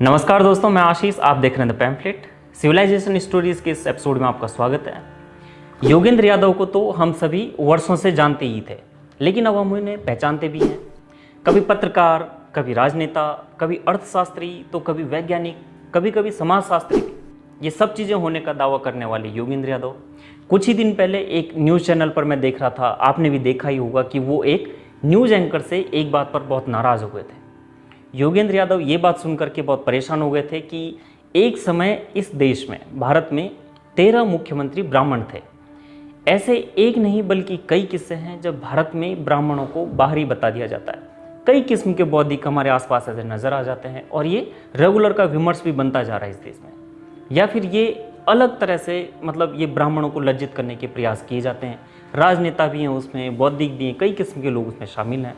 नमस्कार दोस्तों, मैं आशीष। आप देख रहे हैं द पैम्फलेट सिविलाइजेशन स्टोरीज के इस एपिसोड में आपका स्वागत है। योगेंद्र यादव को तो हम सभी वर्षों से जानते ही थे, लेकिन अब हम उन्हें पहचानते भी हैं। कभी पत्रकार, कभी राजनेता, कभी अर्थशास्त्री, तो कभी वैज्ञानिक, कभी कभी समाजशास्त्री भी। ये सब चीज़ें होने का दावा करने वाले योगेंद्र यादव कुछ ही दिन पहले एक न्यूज़ चैनल पर मैं देख रहा था, आपने भी देखा ही होगा कि वो एक न्यूज़ एंकर से एक बात पर बहुत नाराज़ हो गए थे। योगेंद्र यादव ये बात सुनकर के बहुत परेशान हो गए थे कि एक समय इस देश में, भारत में 13 मुख्यमंत्री ब्राह्मण थे। ऐसे एक नहीं बल्कि कई किस्से हैं जब भारत में ब्राह्मणों को बाहरी बता दिया जाता है। कई किस्म के बौद्धिक हमारे आसपास ऐसे नजर आ जाते हैं और ये रेगुलर का विमर्श भी बनता जा रहा है इस देश में। या फिर ये अलग तरह से ये ब्राह्मणों को लज्जित करने के प्रयास किए जाते हैं। राजनेता भी हैं उसमें, बौद्धिक भी हैं, कई किस्म के लोग उसमें शामिल हैं।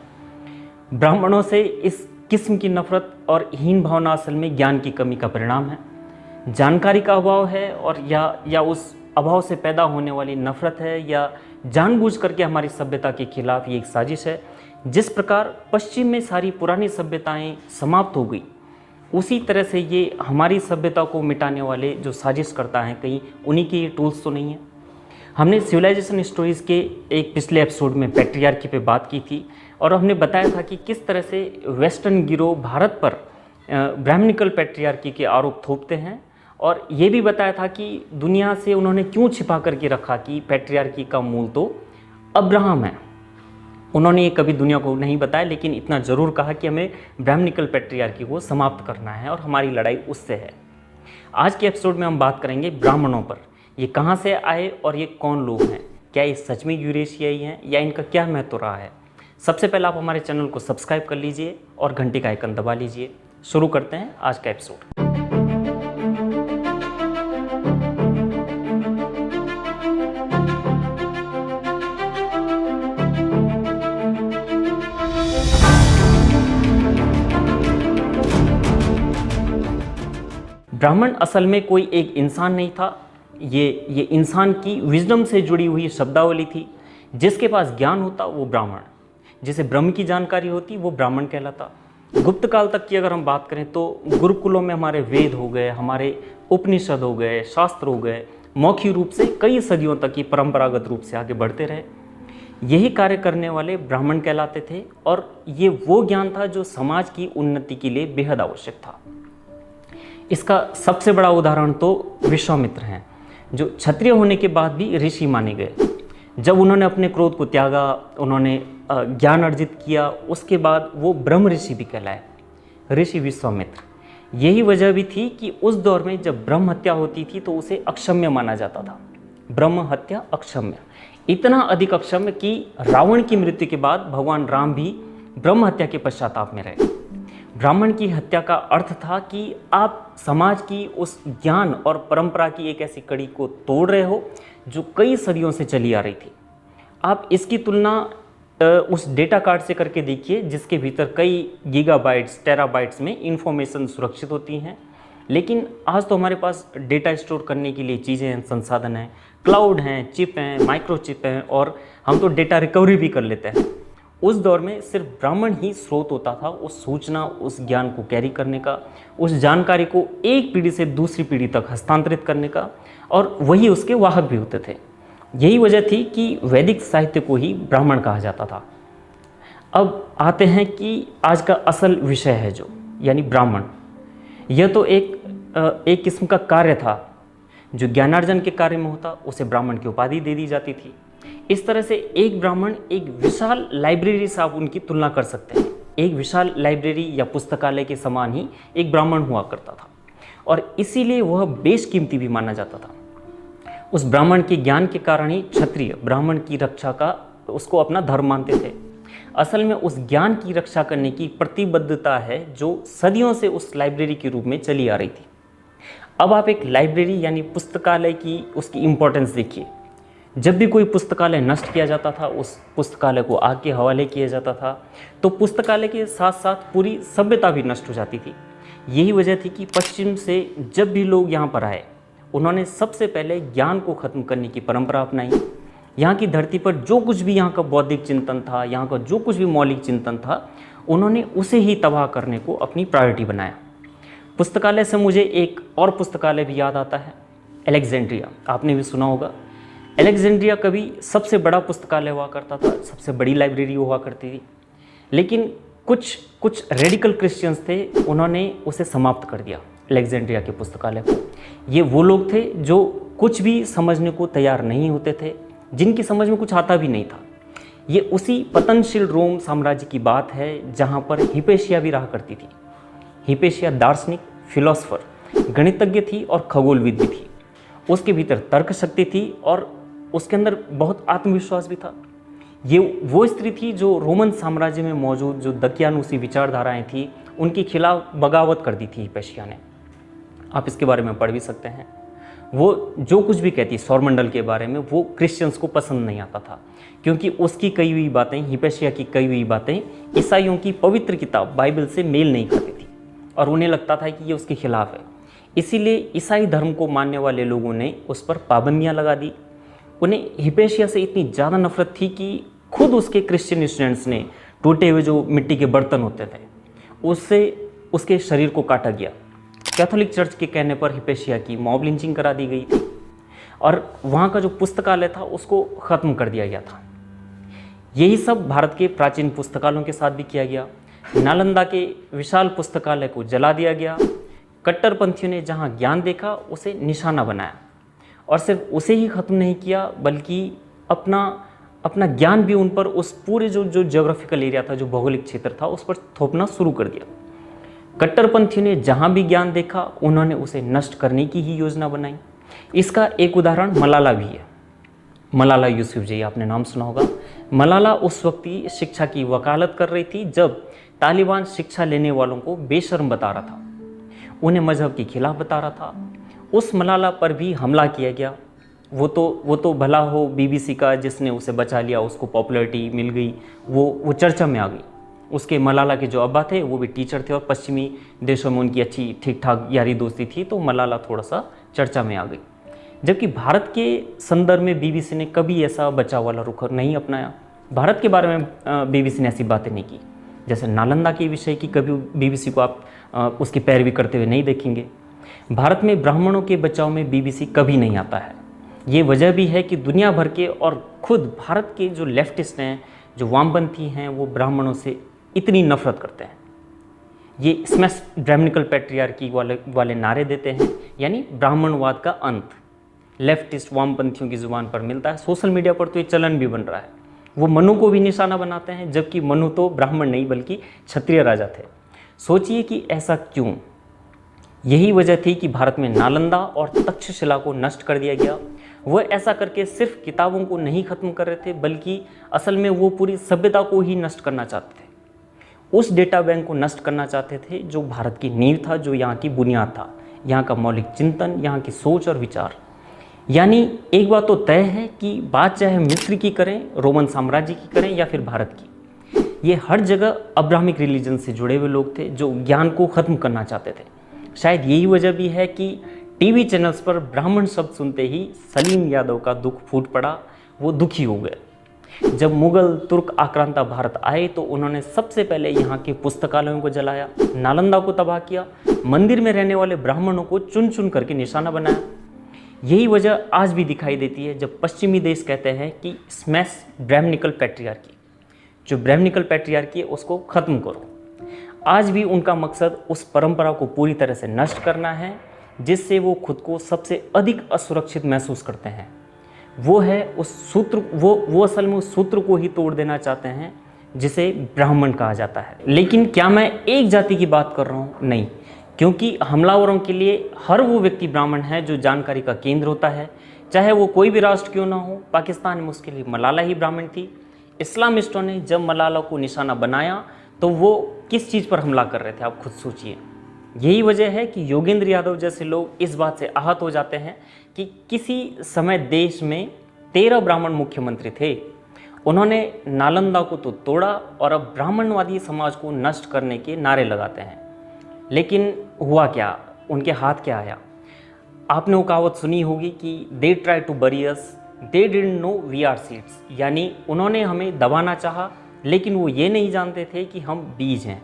ब्राह्मणों से इस किस्म की नफरत और हीन भावना असल में ज्ञान की कमी का परिणाम है, जानकारी का अभाव है, और या उस अभाव से पैदा होने वाली नफरत है, या जानबूझ करके हमारी सभ्यता के खिलाफ ये एक साजिश है। जिस प्रकार पश्चिम में सारी पुरानी सभ्यताएं समाप्त हो गई, उसी तरह से ये हमारी सभ्यता को मिटाने वाले जो साजिश करता है, कहीं उन्हीं के ये टूल्स तो नहीं है। हमने सिविलाइजेशन स्टोरीज़ के एक पिछले एपिसोड में पैट्रियार्की पे बात की थी और हमने बताया था कि किस तरह से वेस्टर्न गिरोह भारत पर ब्राह्मणिकल पैट्रियार्की के आरोप थोपते हैं, और ये भी बताया था कि दुनिया से उन्होंने क्यों छिपा करके रखा कि पैट्रियार्की का मूल तो अब्राहम है। उन्होंने ये कभी दुनिया को नहीं बताया, लेकिन इतना ज़रूर कहा कि हमें ब्राह्मणिकल पैट्रियार्की को समाप्त करना है और हमारी लड़ाई उससे है। आज के एपिसोड में हम बात करेंगे ब्राह्मणों पर। ये कहाँ से आए और ये कौन लोग हैं? क्या ये सच में यूरेशियाई हैं या इनका क्या महत्व रहा है? सबसे पहले आप हमारे चैनल को सब्सक्राइब कर लीजिए और घंटी का आइकन दबा लीजिए। शुरू करते हैं आज का एपिसोड। ब्राह्मण असल में कोई एक इंसान नहीं था, ये इंसान की विजडम से जुड़ी हुई शब्दावली थी। जिसके पास ज्ञान होता वो ब्राह्मण, जिसे ब्रह्म की जानकारी होती वो ब्राह्मण कहलाता। गुप्त काल तक की अगर हम बात करें तो गुरुकुलों में हमारे वेद हो गए, हमारे उपनिषद हो गए, शास्त्र हो गए, मौखिक रूप से कई सदियों तक ये परंपरागत रूप से आगे बढ़ते रहे। यही कार्य करने वाले ब्राह्मण कहलाते थे, और ये वो ज्ञान था जो समाज की उन्नति के लिए बेहद आवश्यक था। इसका सबसे बड़ा उदाहरण तो विश्वामित्र हैं, जो क्षत्रिय होने के बाद भी ऋषि माने गए। जब उन्होंने अपने क्रोध को त्यागा, उन्होंने ज्ञान अर्जित किया, उसके बाद वो ब्रह्म ऋषि भी कहलाए, ऋषि विश्वामित्र। यही वजह भी थी कि उस दौर में जब ब्रह्म हत्या होती थी तो उसे अक्षम्य माना जाता था। ब्रह्म हत्या अक्षम्य, इतना अधिक अक्षम्य कि रावण की मृत्यु के बाद भगवान राम भी ब्रह्म हत्या के पश्चाताप में रहे। ब्राह्मण की हत्या का अर्थ था कि आप समाज की उस ज्ञान और परंपरा की एक ऐसी कड़ी को तोड़ रहे हो जो कई सदियों से चली आ रही थी। आप इसकी तुलना उस डेटा कार्ड से करके देखिए, जिसके भीतर कई गीगाबाइट्स, टेराबाइट्स में इंफॉर्मेशन सुरक्षित होती हैं। लेकिन आज तो हमारे पास डेटा स्टोर करने के लिए चीज़ें हैं, संसाधन हैं, क्लाउड हैं, चिप हैं, माइक्रोचिप हैं, और हम तो डेटा रिकवरी भी कर लेते हैं। उस दौर में सिर्फ ब्राह्मण ही स्रोत होता था उस सूचना, उस ज्ञान को कैरी करने का, उस जानकारी को एक पीढ़ी से दूसरी पीढ़ी तक हस्तांतरित करने का, और वही उसके वाहक भी होते थे। यही वजह थी कि वैदिक साहित्य को ही ब्राह्मण कहा जाता था। अब आते हैं कि आज का असल विषय है जो, यानी ब्राह्मण। यह तो एक किस्म का कार्य था जो ज्ञानार्जन के कार्य में होता, उसे ब्राह्मण की उपाधि दे दी जाती थी। इस तरह से एक ब्राह्मण एक विशाल लाइब्रेरी से आप उनकी तुलना कर सकते हैं। एक विशाल लाइब्रेरी या पुस्तकालय के समान ही एक ब्राह्मण हुआ करता था, और इसीलिए वह बेशकीमती भी माना जाता था। उस ब्राह्मण के ज्ञान के कारण ही क्षत्रिय ब्राह्मण की रक्षा का उसको अपना धर्म मानते थे। असल में उस ज्ञान की रक्षा करने की प्रतिबद्धता है जो सदियों से उस लाइब्रेरी के रूप में चली आ रही थी। अब आप एक लाइब्रेरी यानी पुस्तकालय की उसकी इम्पोर्टेंस देखिए। जब भी कोई पुस्तकालय नष्ट किया जाता था, उस पुस्तकालय को आग के हवाले किया जाता था, तो पुस्तकालय के साथ साथ पूरी सभ्यता भी नष्ट हो जाती थी। यही वजह थी कि पश्चिम से जब भी लोग यहाँ पर आए, उन्होंने सबसे पहले ज्ञान को ख़त्म करने की परंपरा अपनाई। यहाँ की धरती पर जो कुछ भी यहाँ का बौद्धिक चिंतन था, यहाँ का जो कुछ भी मौलिक चिंतन था, उन्होंने उसे ही तबाह करने को अपनी प्रायोरिटी बनाया। पुस्तकालय से मुझे एक और पुस्तकालय भी याद आता है, अलेक्जेंड्रिया। आपने भी सुना होगा। अलेक्जेंड्रिया कभी सबसे बड़ा पुस्तकालय हुआ करता था, सबसे बड़ी लाइब्रेरी हुआ करती थी, लेकिन कुछ कुछ रेडिकल क्रिश्चियंस थे, उन्होंने उसे समाप्त कर दिया, अलेक्जेंड्रिया के पुस्तकालय को। ये वो लोग थे जो कुछ भी समझने को तैयार नहीं होते थे, जिनकी समझ में कुछ आता भी नहीं था। ये उसी पतनशील रोम साम्राज्य की बात है जहाँ पर हिपेशिया भी रहा करती थी। हिपेशिया दार्शनिक, फिलोसफर, गणितज्ञ थी और खगोलविद भी थी। उसके भीतर तर्क शक्ति थी और उसके अंदर बहुत आत्मविश्वास भी था। ये वो स्त्री थी जो रोमन साम्राज्य में मौजूद जो दकियानुसी विचारधाराएं थी उनके खिलाफ बगावत कर दी थी हिपेशिया ने। आप इसके बारे में पढ़ भी सकते हैं। वो जो कुछ भी कहती सौरमंडल के बारे में, वो क्रिश्चियंस को पसंद नहीं आता था, क्योंकि उसकी कही हुई बातें, हिपेशिया की कही हुई बातें ईसाइयों की पवित्र किताब बाइबल से मेल नहीं खाती थी और उन्हें लगता था कि ये उसके खिलाफ है। इसीलिए ईसाई धर्म को मानने वाले लोगों ने उस पर पाबंदियां लगा दी। उन्हें हिपेशिया से इतनी ज़्यादा नफरत थी कि खुद उसके क्रिश्चियन स्टूडेंट्स ने टूटे हुए जो मिट्टी के बर्तन होते थे उससे उसके शरीर को काटा गया। कैथोलिक चर्च के कहने पर हिपेशिया की मॉब लिंचिंग करा दी गई थी और वहाँ का जो पुस्तकालय था उसको ख़त्म कर दिया गया था। यही सब भारत के प्राचीन पुस्तकालयों के साथ भी किया गया। नालंदा के विशाल पुस्तकालय को जला दिया गया। कट्टरपंथियों ने जहाँ ज्ञान देखा उसे निशाना बनाया और सिर्फ उसे ही ख़त्म नहीं किया बल्कि अपना ज्ञान भी उन पर, उस पूरे जो ज्योग्राफिकल एरिया था, जो भौगोलिक क्षेत्र था, उस पर थोपना शुरू कर दिया। कट्टरपंथियों ने जहाँ भी ज्ञान देखा उन्होंने उसे नष्ट करने की ही योजना बनाई। इसका एक उदाहरण मलाला भी है। मलाला यूसुफजई, आपने नाम सुना होगा। मलाला उस वक्त ही शिक्षा की वकालत कर रही थी जब तालिबान शिक्षा लेने वालों को बेशर्म बता रहा था, उन्हें मजहब के खिलाफ बता रहा था। उस मलाला पर भी हमला किया गया। वो तो भला हो बीबीसी का जिसने उसे बचा लिया, उसको पॉपुलैरिटी मिल गई, वो चर्चा में आ गई। उसके मलाला के जो अब्बा थे वो भी टीचर थे और पश्चिमी देशों में उनकी अच्छी ठीक ठाक यारी दोस्ती थी, तो मलाला थोड़ा सा चर्चा में आ गई। जबकि भारत के संदर्भ में बीबीसी ने कभी ऐसा बचाव वाला रुख नहीं अपनाया। भारत के बारे में बीबीसी ने ऐसी बातें नहीं की। जैसे नालंदा के विषय की कभी बीबीसी को आप उसकी पैरवी करते हुए नहीं देखेंगे। भारत में ब्राह्मणों के बचाव में बीबीसी कभी नहीं आता है। ये वजह भी है कि दुनिया भर के और खुद भारत के जो लेफ्टिस्ट हैं, जो वामपंथी हैं, वो ब्राह्मणों से इतनी नफरत करते हैं। ये स्मैश ब्राह्मणिकल पैट्रियार्की वाले नारे देते हैं, यानी ब्राह्मणवाद का अंत लेफ्टिस्ट वामपंथियों की जुबान पर मिलता है। सोशल मीडिया पर तो ये चलन भी बन रहा है। वो मनु को भी निशाना बनाते हैं, जबकि मनु तो ब्राह्मण नहीं बल्कि क्षत्रिय राजा थे। सोचिए कि ऐसा क्यों। यही वजह थी कि भारत में नालंदा और तक्षशिला को नष्ट कर दिया गया। वह ऐसा करके सिर्फ किताबों को नहीं खत्म कर रहे थे, बल्कि असल में वो पूरी सभ्यता को ही नष्ट करना चाहते थे। उस डेटा बैंक को नष्ट करना चाहते थे जो भारत की नींव था, जो यहाँ की बुनियाद था, यहाँ का मौलिक चिंतन, यहाँ की सोच और विचार। यानी एक बात तो तय है कि बात चाहे मिस्र की करें, रोमन साम्राज्य की करें या फिर भारत की, ये हर जगह अब्राहमिक रिलीजन से जुड़े हुए लोग थे जो ज्ञान को ख़त्म करना चाहते थे। शायद यही वजह भी है कि टीवी चैनल्स पर ब्राह्मण शब्द सुनते ही सलीम यादव का दुख फूट पड़ा। वो दुखी हो गए। जब मुगल तुर्क आक्रांता भारत आए तो उन्होंने सबसे पहले यहाँ के पुस्तकालयों को जलाया, नालंदा को तबाह किया, मंदिर में रहने वाले ब्राह्मणों को चुन चुन करके निशाना बनाया। यही वजह आज भी दिखाई देती है जब पश्चिमी देश कहते हैं कि स्मैश ब्राह्मणिकल पैट्रियार्की, जो ब्राह्मणिकल पैट्रियार्की है उसको ख़त्म करो। आज भी उनका मकसद उस परंपरा को पूरी तरह से नष्ट करना है जिससे वो खुद को सबसे अधिक असुरक्षित महसूस करते हैं। वो है उस सूत्र, वो असल में उस सूत्र को ही तोड़ देना चाहते हैं जिसे ब्राह्मण कहा जाता है। लेकिन क्या मैं एक जाति की बात कर रहा हूँ? नहीं, क्योंकि हमलावरों के लिए हर वो व्यक्ति ब्राह्मण है जो जानकारी का केंद्र होता है, चाहे वो कोई भी राष्ट्र क्यों ना हो। पाकिस्तान में उसके लिए मलाला ही ब्राह्मण थी। इस्लामिस्टों ने जब मलाला को निशाना बनाया तो वो किस चीज़ पर हमला कर रहे थे, आप खुद सोचिए। यही वजह है कि योगेंद्र यादव जैसे लोग इस बात से आहत हो जाते हैं कि किसी समय देश में 13 ब्राह्मण मुख्यमंत्री थे, उन्होंने नालंदा को तो तोड़ा और अब ब्राह्मणवादी समाज को नष्ट करने के नारे लगाते हैं। लेकिन हुआ क्या, उनके हाथ क्या आया? आपने वो कहावत सुनी होगी कि दे try to bury us, they didn't know we are seeds, यानी उन्होंने हमें दबाना चाहा लेकिन वो ये नहीं जानते थे कि हम बीज हैं।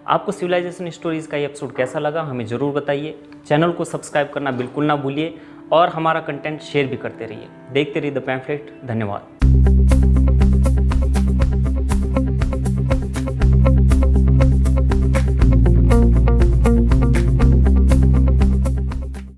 आपको सिविलाइजेशन स्टोरीज़ का ये एपिसोड कैसा लगा हमें ज़रूर बताइए। चैनल को सब्सक्राइब करना बिल्कुल ना भूलिए और हमारा कंटेंट शेयर भी करते रहिए। देखते रहिए द पैम्फलेट। धन्यवाद।